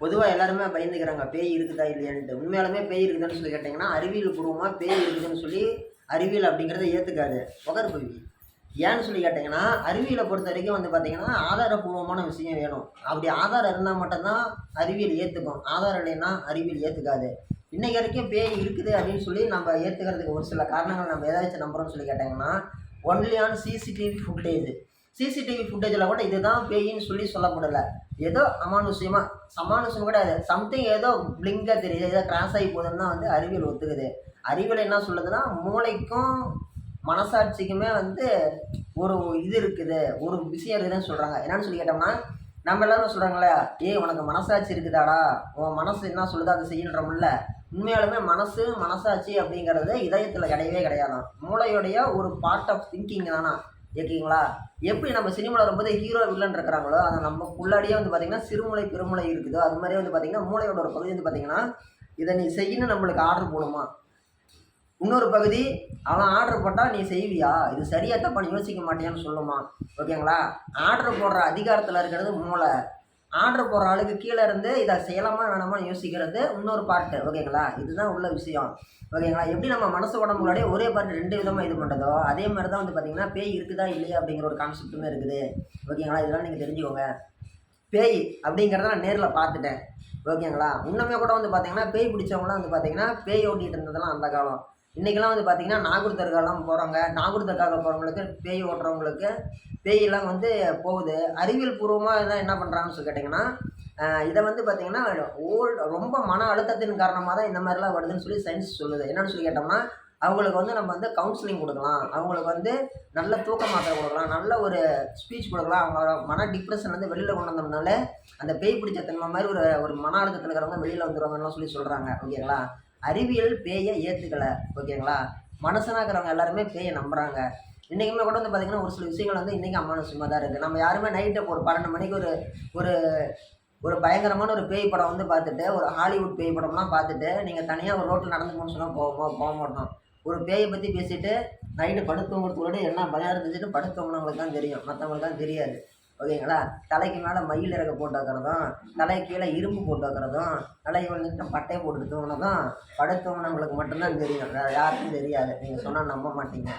பொதுவாக எல்லாருமே பயந்துக்கிறாங்க பேய் இருக்குதா இல்லையான்ட்டு. உண்மையாலுமே பேய் இருக்குதுன்னு சொல்லி கேட்டிங்கன்னா, அறிவியல் பூர்வமாக பேய் இருக்குதுன்னு சொல்லி அறிவியல் அப்படிங்கிறத ஏற்றுக்காது. பகுதி ஏன்னு சொல்லி கேட்டிங்கன்னா, அறிவியலை பொறுத்த வரைக்கும் வந்து பார்த்திங்கன்னா, ஆதாரபூர்வமான விஷயம் வேணும். அப்படி ஆதாரம் இருந்தால் மட்டும்தான் அறிவியல் ஏற்றுக்கும். ஆதாரம் இல்லைன்னா அறிவியல் ஏற்றுக்காது. இன்றைக்கி வரைக்கும் பேய் இருக்குது அப்படின்னு சொல்லி நம்ம ஏற்றுக்கிறதுக்கு ஒரு சில காரணங்கள் நம்ம ஏதாச்சும் நம்புகிறோம்னு சொல்லி கேட்டிங்கன்னா, only on CCTV footage. CCTV ஃபுட்டேஜில் கூட இதுதான் பேயின்னு சொல்லி சொல்லப்படலை. ஏதோ சமானுஷம் கிடையாது. சம்திங் ஏதோ பிளிங்காக தெரியுது, ஏதோ கிராஸ் ஆகி போகுதுன்னு தான் வந்து அறிவியல் ஒத்துக்குது. அறிவியல் என்ன சொல்லுதுன்னா, மூளைக்கும் மனசாட்சிக்குமே வந்து ஒரு இது இருக்குது, ஒரு விஷயம் இருக்குதுன்னு சொல்கிறாங்க. என்னன்னு சொல்லி கேட்டோம்னா, நம்ம எல்லாரும் சொல்கிறாங்களே, உனக்கு மனசாட்சி இருக்குதாடா, உன் மனசு என்ன சொல்லுதோ அதை செய்யன்றோம்ல. உண்மையாலுமே மனசாட்சி அப்படிங்கிறது இதயத்தில் கிடையவே கிடையாதான். மூளையுடைய ஒரு பார்ட் ஆஃப் திங்கிங் தானா. ஓகேங்களா? எப்படி நம்ம சினிமாவில் வரும்போது ஹீரோ வில்லன் இருக்கிறாங்களோ, அதை நம்ம உள்ளாடியே வந்து பார்த்திங்கன்னா சிறுமூளை பெருமூளை இருக்குதோ, அது மாதிரியே வந்து பார்த்திங்கன்னா மூளையோட ஒரு பகுதி வந்து பார்த்திங்கன்னா, இதை நீ செய்யணும் நம்மளுக்கு ஆர்டர் போடுமா. இன்னொரு பகுதி அவன் ஆர்டர் போட்டால் நீ செய்வியா, இது சரியாக தப்பான்னு யோசிக்க மாட்டியான்னு சொல்லுமா. ஓகேங்களா? ஆர்டர் போடுற அதிகாரத்தில் இருக்கிறது மூளை. ஆர்டர் போடுற ஆளுக்கு கீழே இருந்து இதை செய்யலாமா வேணாமான்னு யோசிக்கிறது இன்னொரு பார்ட்டு. ஓகேங்களா? இதுதான் உள்ள விஷயம். ஓகேங்களா? எப்படி நம்ம மனசு உடம்புகளோடய ஒரே பார்ட்டு 2 விதமாக இது பண்ணுறதோ, அதே மாதிரி தான் வந்து பார்த்திங்கன்னா பேய் இருக்குதா இல்லையா அப்படிங்கிற ஒரு கான்செப்ட்டுமே இருக்குது. ஓகேங்களா? இதெல்லாம் நீங்கள் தெரிஞ்சுக்கோங்க. பேய் அப்படிங்கிறத நான் நேரில் பார்த்துட்டேன். ஓகேங்களா? இன்னுமே கூட வந்து பார்த்திங்கன்னா பேய் பிடிச்சவங்களாம் வந்து பார்த்திங்கன்னா பேய் ஓட்டிகிட்டு இருந்ததெல்லாம் அந்த காலம். இன்றைக்கெல்லாம் வந்து பார்த்திங்கன்னா நாகூர் தர்காலாம் போகிறாங்க. நாகூர் தர்காவில் போகிறவங்களுக்கு பேய் ஓட்டுறவங்களுக்கு பேயெல்லாம் வந்து போகுது. அறிவியல் பூர்வமாக தான் என்ன பண்ணுறாங்கன்னு சொல்லி கேட்டிங்கன்னா, இதை வந்து பார்த்திங்கன்னா ரொம்ப மன அழுத்தத்தின் காரணமாக தான் இந்த மாதிரிலாம் வருதுன்னு சொல்லி சயின்ஸ் சொல்லுது. என்னென்னு சொல்லி கேட்டோம்னா, அவங்களுக்கு வந்து நம்ம வந்து கவுன்சிலிங் கொடுக்கலாம், அவங்களுக்கு வந்து நல்ல தூக்க மாத்திரை கொடுக்கலாம், நல்ல ஒரு ஸ்பீச் கொடுக்கலாம். அவங்க மன டிப்ரெஷன்லேருந்து வெளியில் கொண்டு வந்தோம்னாலே அந்த பேய் பிடிச்ச தன்மை மாதிரி ஒரு மன அழுத்தத்தில் இருக்கிறவங்க வெளியில் வந்துடுவாங்கலாம் சொல்லி சொல்கிறாங்க. ஓகேங்களா? அறிவியல் பேயை ஏற்றுக்கலை. ஓகேங்களா? மனுஷனாக இருக்கிறவங்க எல்லாருமே பேயை நம்புகிறாங்க. இன்றைக்குமே கூட வந்து பார்த்திங்கன்னா ஒரு சில விஷயங்கள் வந்து இன்றைக்கி அமானுஷமாக தான் இருக்குது. நம்ம யாருமே நைட்டு ஒரு 12 மணிக்கு ஒரு ஒரு பயங்கரமான ஒரு பேய் படம் வந்து பார்த்துட்டு, ஒரு ஹாலிவுட் பேய் படம்லாம் பார்த்துட்டு நீங்கள் தனியாக ஒரு ரோட்டில் நடந்து போகணும்னு சொன்னால் போக மாட்டோம். ஒரு பேயை பற்றி பேசிவிட்டு நைட்டு படுத்தவங்கிறதுக்குள்ளே என்ன பயம் இருந்துச்சுன்னு படுத்தவங்களுக்கு தான் தெரியும், மற்றவங்களுக்கு தான் தெரியாது. ஓகேங்களா? தலைக்கு மேலே மயில் இறக்க போட்டு வைக்கிறதும், தலைக்கு கீழே இரும்பு போட்டு வைக்கிறதும், தலைக்கு வந்துட்டு பட்டையை போட்டு தூங்கினதும் படுத்தவங்களுக்கு மட்டும்தான் தெரியும், வேறு யாருக்கும் தெரியாது. நீங்கள் சொன்னால் நம்ப மாட்டீங்க.